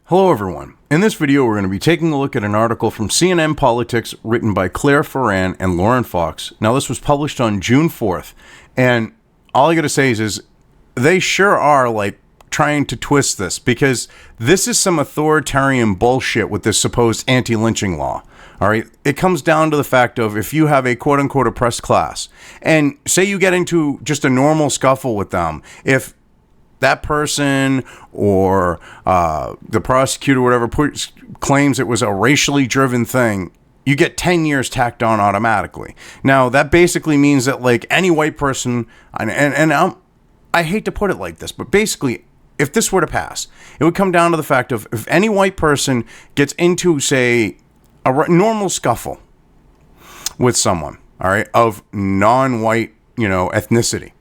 Hello everyone. In this video we're going to be taking a look at an article from CNN Politics written by Claire Ferran and Lauren Fox. Now this was published on June 4th, and all I gotta say is they sure are like trying to twist this, because this is some authoritarian bullshit with this supposed anti-lynching law. Alright, it comes down to the fact of if you have a quote-unquote oppressed class, and say you get into just a normal scuffle with them, if that person or the prosecutor or whatever claims it was a racially driven thing, you get 10 years tacked on automatically. Now, that basically means that like any white person, I hate to put it like this, but basically, if this were to pass, it would come down to the fact of if any white person gets into, say, a normal scuffle with someone, all right, of non-white, ethnicity,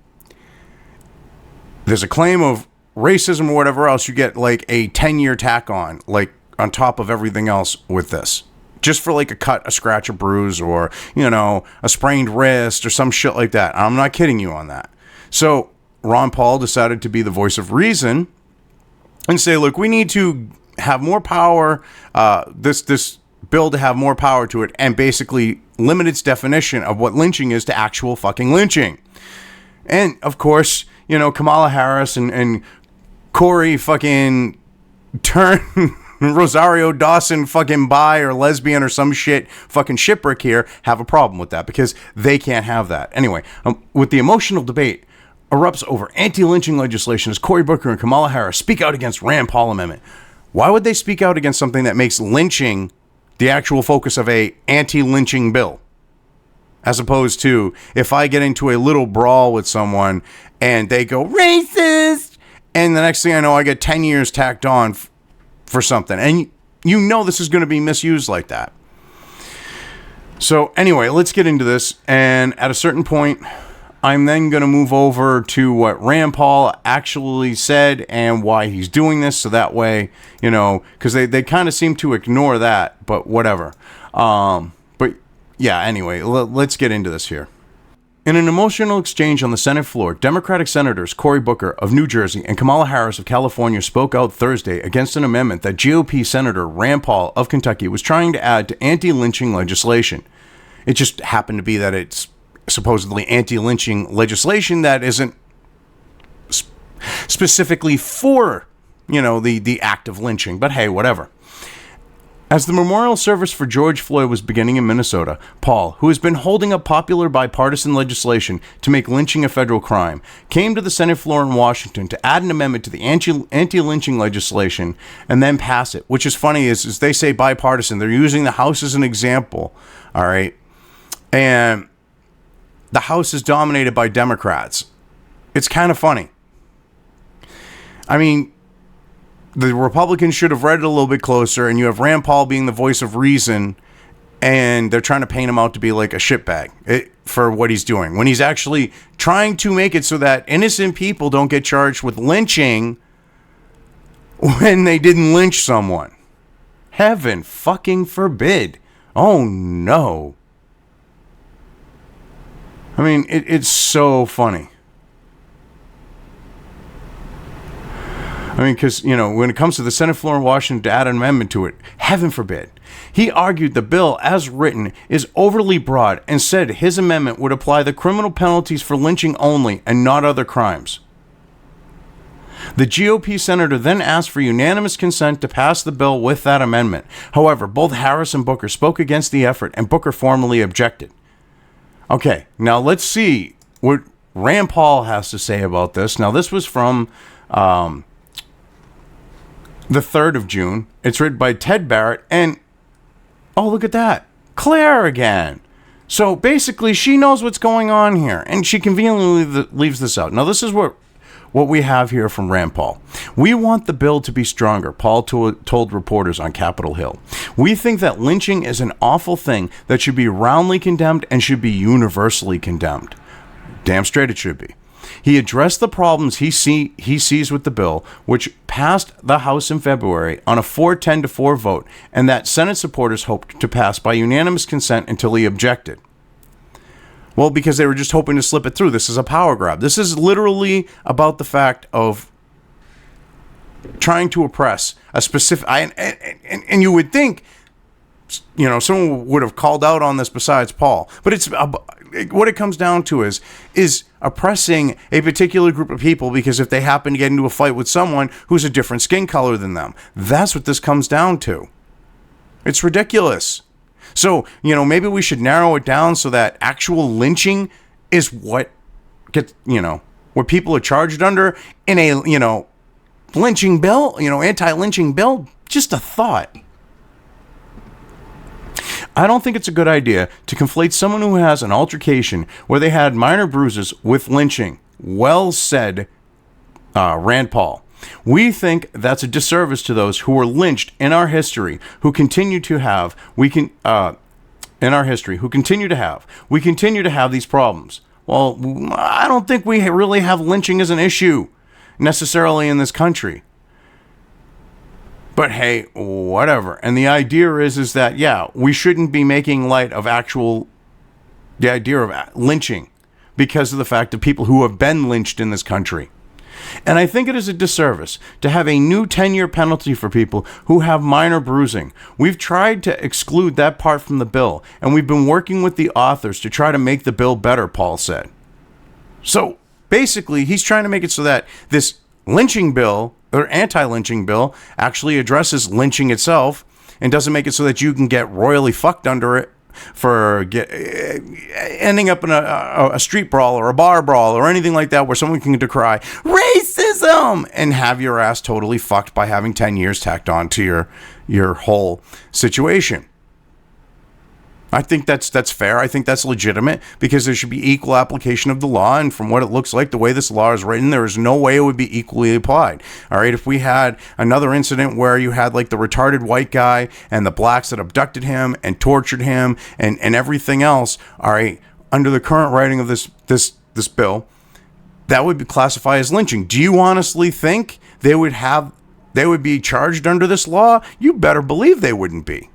there's a claim of racism or whatever else, you get like a 10-year tack on, like on top of everything else with this. Just for like a cut, a scratch, a bruise, or, a sprained wrist or some shit like that. I'm not kidding you on that. So Ron Paul decided to be the voice of reason and say, look, we need to have more power, this bill to have more power to it, and basically limit its definition of what lynching is to actual fucking lynching. And of course, Kamala Harris and Cory fucking turn Rosario Dawson fucking bi or lesbian or some shit fucking shipwreck here have a problem with that because they can't have that. Anyway, with the emotional debate erupts over anti-lynching legislation as Cory Booker and Kamala Harris speak out against Rand Paul amendment. Why would they speak out against something that makes lynching the actual focus of a anti-lynching bill? As opposed to if I get into a little brawl with someone and they go racist, and the next thing I know, I get 10 years tacked on for something. And this is going to be misused like that. So anyway, let's get into this. And at a certain point, I'm then going to move over to what Rand Paul actually said and why he's doing this. So that way, because they kind of seem to ignore that, but whatever. Yeah, anyway, let's get into this here. In an emotional exchange on the Senate floor, Democratic Senators Cory Booker of New Jersey and Kamala Harris of California spoke out Thursday against an amendment that GOP Senator Rand Paul of Kentucky was trying to add to anti-lynching legislation. It just happened to be that it's supposedly anti-lynching legislation that isn't specifically for, the act of lynching. But hey, whatever. As the memorial service for George Floyd was beginning in Minnesota, Paul, who has been holding up popular bipartisan legislation to make lynching a federal crime, came to the Senate floor in Washington to add an amendment to the anti-lynching legislation and then pass it. Which is funny is they say bipartisan. They're using the House as an example, all right? And the House is dominated by Democrats. It's kind of funny. I mean, the Republicans should have read it a little bit closer, and you have Rand Paul being the voice of reason, and they're trying to paint him out to be like a shitbag for what he's doing, when he's actually trying to make it so that innocent people don't get charged with lynching when they didn't lynch someone. Heaven fucking forbid. Oh no. I mean, it's so funny. I mean, because, when it comes to the Senate floor in Washington to add an amendment to it, heaven forbid. He argued the bill, as written, is overly broad and said his amendment would apply the criminal penalties for lynching only and not other crimes. The GOP senator then asked for unanimous consent to pass the bill with that amendment. However, both Harris and Booker spoke against the effort, and Booker formally objected. Okay, now let's see what Rand Paul has to say about this. Now, this was from the 3rd of June. It's written by Ted Barrett, and oh, look at that, Claire again. So basically, she knows what's going on here, and she conveniently leaves this out. Now, this is what we have here from Rand Paul. We want the bill to be stronger, Paul told reporters on Capitol Hill. We think that lynching is an awful thing that should be roundly condemned and should be universally condemned. Damn straight it should be. He addressed the problems he sees with the bill, which passed the House in February on a 4-10-4 vote, and that Senate supporters hoped to pass by unanimous consent until he objected. Well, because they were just hoping to slip it through. This is a power grab. This is literally about the fact of trying to oppress a specific, and you would think, someone would have called out on this besides Paul, but it's what it comes down to is oppressing a particular group of people because if they happen to get into a fight with someone who's a different skin color than them. That's what this comes down to. It's ridiculous. So, maybe we should narrow it down so that actual lynching is what gets, what people are charged under in a, lynching bill, anti-lynching bill. Just a thought. I don't think it's a good idea to conflate someone who has an altercation where they had minor bruises with lynching. Well said, Rand Paul. We think that's a disservice to those who were lynched in our history, who continue to have, we continue to have these problems. Well, I don't think we really have lynching as an issue necessarily in this country. But hey, whatever. And the idea is that, we shouldn't be making light of the idea of lynching because of the fact of people who have been lynched in this country. And I think it is a disservice to have a new 10-year penalty for people who have minor bruising. We've tried to exclude that part from the bill, and we've been working with the authors to try to make the bill better, Paul said. So basically, he's trying to make it so that this lynching bill or anti-lynching bill actually addresses lynching itself and doesn't make it so that you can get royally fucked under it for ending up in a street brawl or a bar brawl or anything like that where someone can decry racism and have your ass totally fucked by having 10 years tacked on to your whole situation. I think that's fair. I think that's legitimate because there should be equal application of the law. And from what it looks like, the way this law is written, there is no way it would be equally applied. All right. If we had another incident where you had like the retarded white guy and the blacks that abducted him and tortured him and everything else. All right. Under the current writing of this bill, that would be classified as lynching. Do you honestly think they would be charged under this law? You better believe they wouldn't be.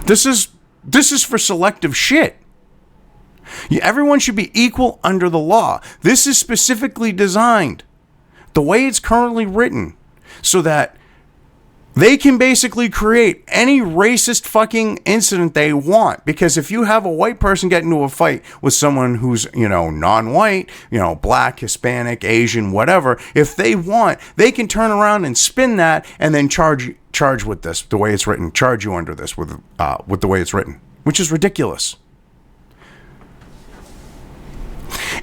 This is for selective shit. Everyone should be equal under the law. This is specifically designed the way it's currently written so that they can basically create any racist fucking incident they want. Because if you have a white person get into a fight with someone who's, non-white, black, Hispanic, Asian, whatever, if they want, they can turn around and spin that and then charge with this, the way it's written, charge you under this with the way it's written, which is ridiculous.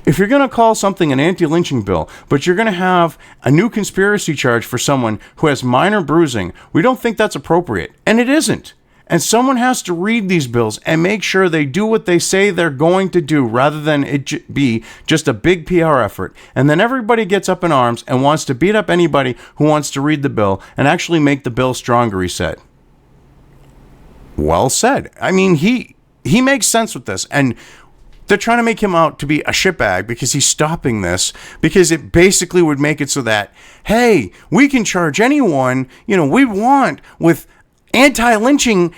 If you're going to call something an anti-lynching bill, but you're going to have a new conspiracy charge for someone who has minor bruising, we don't think that's appropriate. And it isn't. And someone has to read these bills and make sure they do what they say they're going to do rather than it be just a big PR effort. And then everybody gets up in arms and wants to beat up anybody who wants to read the bill and actually make the bill stronger, he said. Well said. I mean, he makes sense with this. And they're trying to make him out to be a shitbag because he's stopping this because it basically would make it so that, hey, we can charge anyone, we want with anti-lynching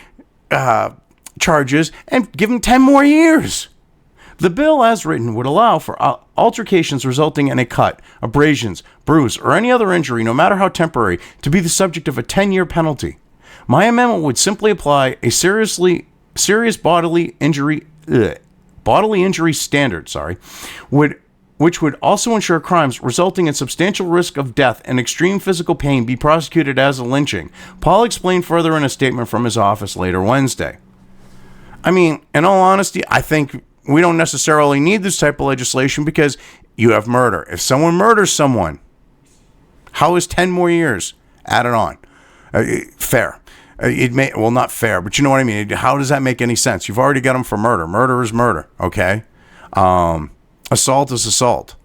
charges and give them 10 more years. The bill as written would allow for altercations resulting in a cut, abrasions, bruise, or any other injury, no matter how temporary, to be the subject of a 10-year penalty. My amendment would simply apply a serious bodily injury standard, which would also ensure crimes resulting in substantial risk of death and extreme physical pain be prosecuted as a lynching. Paul explained further in a statement from his office later Wednesday. I mean, in all honesty, I think we don't necessarily need this type of legislation because you have murder. If someone murders someone, how is 10 more years added on? Fair. Not fair, but you know what I mean. How does that make any sense? You've already got them for murder. Murder is murder, okay? Assault is assault.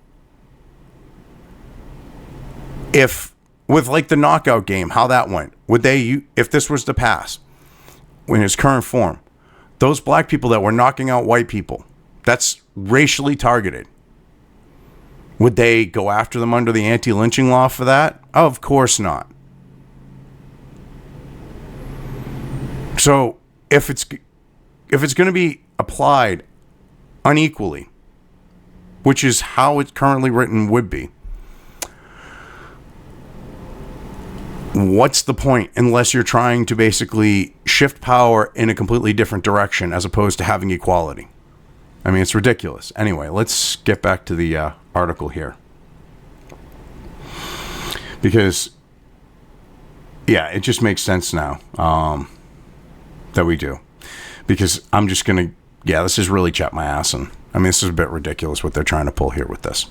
If, with like the knockout game, how that went, if this was to pass in its current form, those black people that were knocking out white people, that's racially targeted. Would they go after them under the anti-lynching law for that? Of course not. So if it's going to be applied unequally, which is how it's currently written would be, what's the point unless you're trying to basically shift power in a completely different direction as opposed to having equality? I mean, it's ridiculous. Anyway, let's get back to the article here. Because, yeah, it just makes sense now that we do. Because I'm just going to, this is really chap my ass. And I mean, this is a bit ridiculous what they're trying to pull here with this.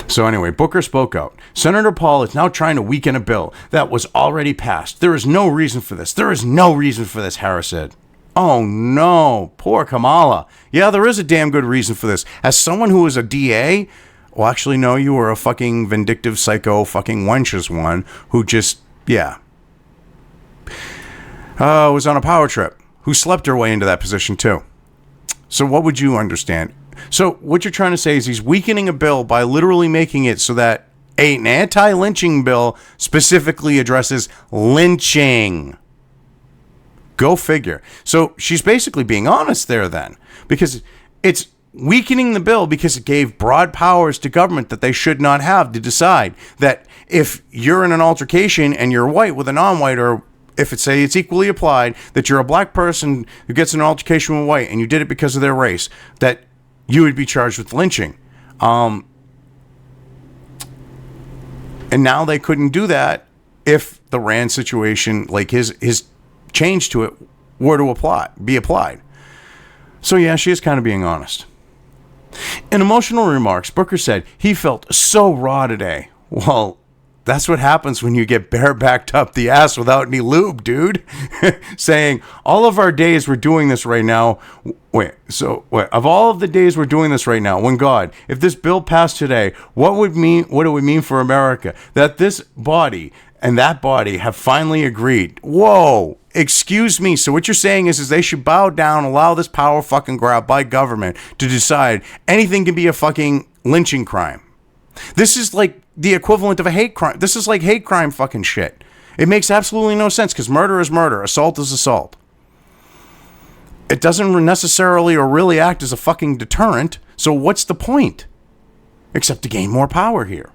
So anyway, Booker spoke out. Senator Paul is now trying to weaken a bill that was already passed. There is no reason for this. There is no reason for this, Harris said. Oh no, poor Kamala. Yeah, there is a damn good reason for this. As someone who was a DA, well, actually, no, you were a fucking vindictive psycho fucking wenches one who just, was on a power trip, who slept her way into that position too. So what would you understand? So what you're trying to say is he's weakening a bill by literally making it so that an anti-lynching bill specifically addresses lynching. Go figure. So she's basically being honest there then, because it's weakening the bill because it gave broad powers to government that they should not have to decide that if you're in an altercation and you're white with a non-white, or if it's equally applied, that you're a black person who gets in an altercation with white and you did it because of their race, that you would be charged with lynching. And now they couldn't do that if the Rand situation, like his change to it, were to be applied. So yeah, she is kind of being honest. In emotional remarks, Booker said he felt so raw today. Well, that's what happens when you get barebacked up the ass without any lube, dude. Saying, all of our days we're doing this right now. Of all of the days we're doing this right now, when God, if this bill passed today, what it would mean for America? That this body and that body have finally agreed. Whoa, excuse me. So what you're saying is they should bow down, allow this power fucking grab by government to decide anything can be a fucking lynching crime. This is like the equivalent of a hate crime. This is like hate crime fucking shit. It makes absolutely no sense because murder is murder. Assault is assault. It doesn't necessarily or really act as a fucking deterrent. So what's the point? Except to gain more power here.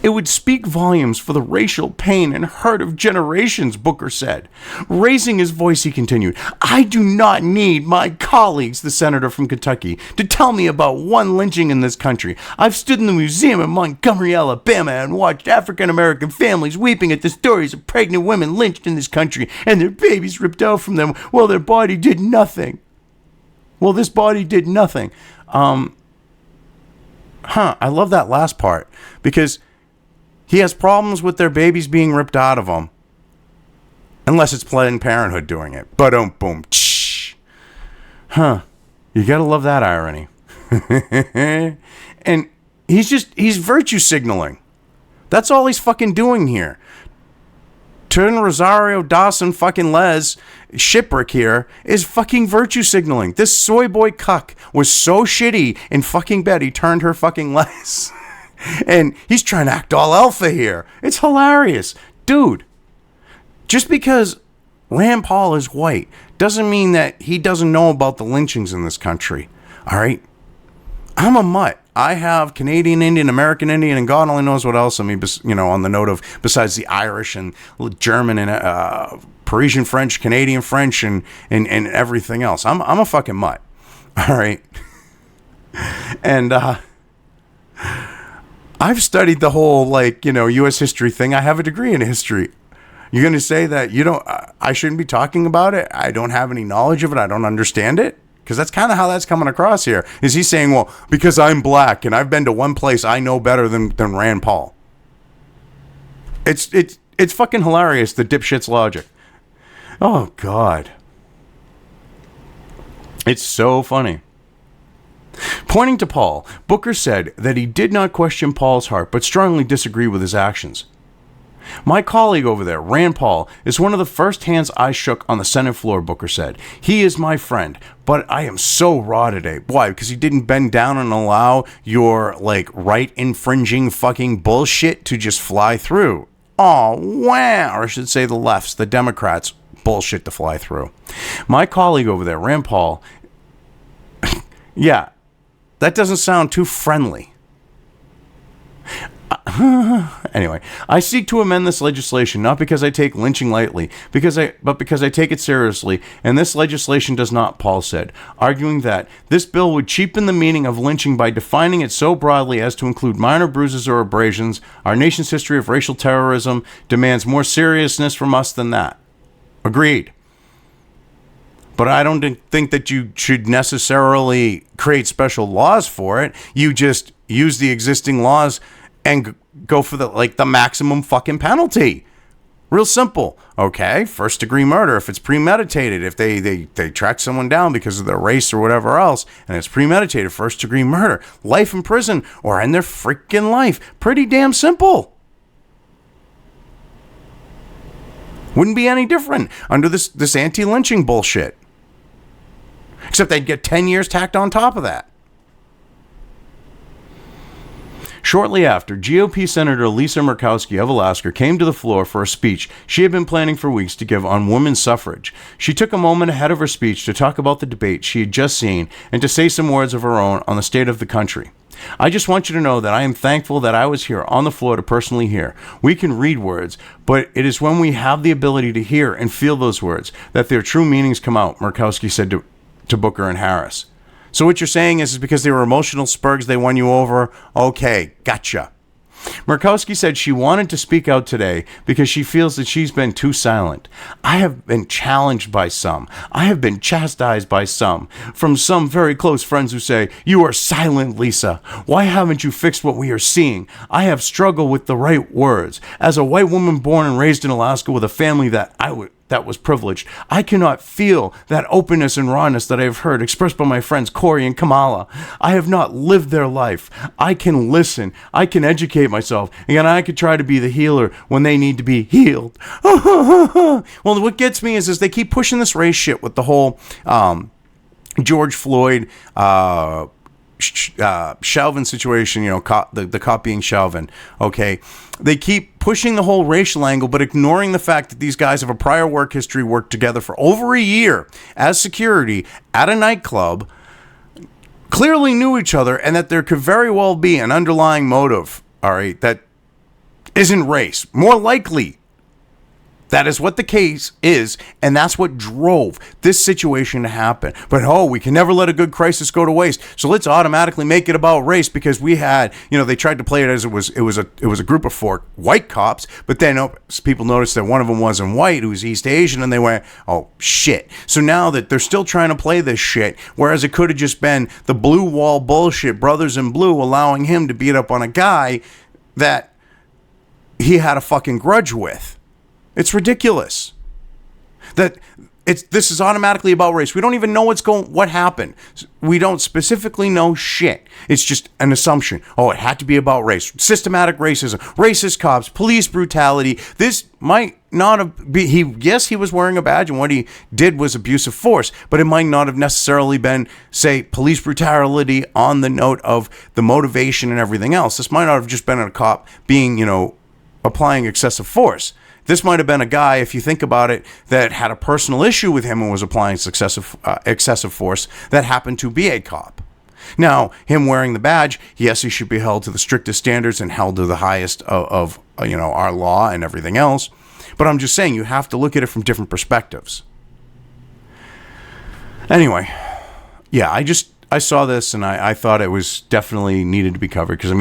It would speak volumes for the racial pain and hurt of generations, Booker said. Raising his voice, he continued, I do not need my colleagues, the senator from Kentucky, to tell me about one lynching in this country. I've stood in the museum in Montgomery, Alabama, and watched African-American families weeping at the stories of pregnant women lynched in this country and their babies ripped out from them while their body did nothing. Well, this body did nothing. I love that last part because he has problems with their babies being ripped out of them. Unless it's Planned Parenthood doing it. Boom. You gotta love that irony. And he's virtue signaling. That's all he's fucking doing here. Turn Rosario Dawson fucking Les shipwreck here is fucking virtue signaling. This soy boy cuck was so shitty in fucking bed he turned her fucking Les. And he's trying to act all alpha here. It's hilarious. Dude, just because Rand Paul is white doesn't mean that he doesn't know about the lynchings in this country. All right? I'm a mutt. I have Canadian Indian, American Indian, and God only knows what else. I mean, on the note of besides the Irish and German and Parisian French, Canadian French, and everything else. I'm a fucking mutt. All right? And I've studied the whole, U.S. history thing. I have a degree in history. You're going to say that I shouldn't be talking about it? I don't have any knowledge of it. I don't understand it? Because that's kind of how that's coming across here. Is he saying, well, because I'm black and I've been to one place, I know better than Rand Paul? It's fucking hilarious, the dipshit's logic. Oh, God. It's so funny. Pointing to Paul, Booker said that he did not question Paul's heart, but strongly disagreed with his actions. My colleague over there, Rand Paul, is one of the first hands I shook on the Senate floor, Booker said. He is my friend, but I am so raw today. Why? Because he didn't bend down and allow your, right-infringing fucking bullshit to just fly through. Oh, wow. Or I should say the left's, the Democrats' bullshit to fly through. My colleague over there, Rand Paul, yeah, that doesn't sound too friendly. Anyway, I seek to amend this legislation not because I take lynching lightly, but because I take it seriously, and this legislation does not, Paul said, arguing that this bill would cheapen the meaning of lynching by defining it so broadly as to include minor bruises or abrasions. Our nation's history of racial terrorism demands more seriousness from us than that. Agreed. But I don't think that you should necessarily create special laws for it. You just use the existing laws and go for the maximum fucking penalty. Real simple. Okay, first degree murder, if it's premeditated, if they track someone down because of their race or whatever else, and it's premeditated, first degree murder, life in prison or end their freaking life. Pretty damn simple. Wouldn't be any different under this anti-lynching bullshit. Except they'd get 10 years tacked on top of that. Shortly after, GOP Senator Lisa Murkowski of Alaska came to the floor for a speech she had been planning for weeks to give on women's suffrage. She took a moment ahead of her speech to talk about the debate she had just seen and to say some words of her own on the state of the country. I just want you to know that I am thankful that I was here on the floor to personally hear. We can read words, but it is when we have the ability to hear and feel those words that their true meanings come out, Murkowski said to Booker and Harris. So what you're saying is because they were emotional spurgs, they won you over? Okay, gotcha. Murkowski said she wanted to speak out today because she feels that she's been too silent. I have been challenged by some. I have been chastised by some. From some very close friends who say, "You are silent, Lisa. Why haven't you fixed what we are seeing?" I have struggled with the right words. As a white woman born and raised in Alaska with a family that was privileged, I cannot feel that openness and rawness that I have heard expressed by my friends Cory and Kamala. I have not lived their life. I can listen. I can educate myself. And I could try to be the healer when they need to be healed. Well, what gets me is they keep pushing this race shit with the whole George Floyd Chauvin situation, the cop being Chauvin, okay? They keep pushing the whole racial angle, but ignoring the fact that these guys have a prior work history, worked together for over a year as security at a nightclub, clearly knew each other, and that there could very well be an underlying motive, all right, that isn't race. More likely, that is what the case is, and that's what drove this situation to happen. But, we can never let a good crisis go to waste, so let's automatically make it about race because we had, they tried to play it as it was a group of 4 white cops, but then people noticed that one of them wasn't white, who was East Asian, and they went, oh, shit. So now that they're still trying to play this shit, whereas it could have just been the blue wall bullshit, brothers in blue allowing him to beat up on a guy that he had a fucking grudge with. It's ridiculous that this is automatically about race. We don't even know what happened. We don't specifically know shit. It's just an assumption. Oh, it had to be about race. Systematic racism, racist cops, police brutality. This might not have been, he was wearing a badge and what he did was abuse of force, but it might not have necessarily been, say, police brutality on the note of the motivation and everything else. This might not have just been a cop being, applying excessive force. This might have been a guy, if you think about it, that had a personal issue with him and was applying excessive force that happened to be a cop. Now, him wearing the badge, yes, he should be held to the strictest standards and held to the highest of our law and everything else. But I'm just saying you have to look at it from different perspectives. Anyway, yeah, I saw this and I thought it was definitely needed to be covered because,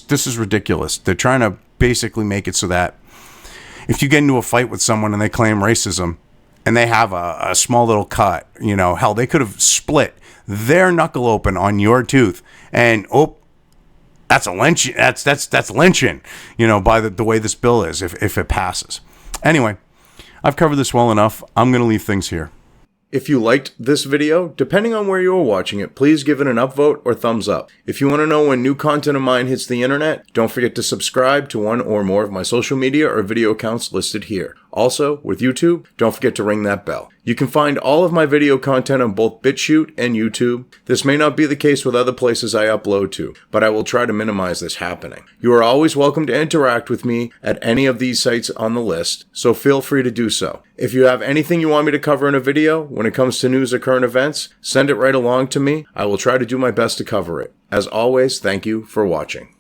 this is ridiculous. They're trying to basically make it so that if you get into a fight with someone and they claim racism and they have a small little cut, hell, they could have split their knuckle open on your tooth and, that's a lynch. That's lynching, by the way this bill is, if it passes. Anyway, I've covered this well enough. I'm going to leave things here. If you liked this video, depending on where you are watching it, please give it an upvote or thumbs up. If you want to know when new content of mine hits the internet, don't forget to subscribe to one or more of my social media or video accounts listed here. Also, with YouTube, don't forget to ring that bell. You can find all of my video content on both BitChute and YouTube. This may not be the case with other places I upload to, but I will try to minimize this happening. You are always welcome to interact with me at any of these sites on the list, so feel free to do so. If you have anything you want me to cover in a video when it comes to news or current events, send it right along to me. I will try to do my best to cover it. As always, thank you for watching.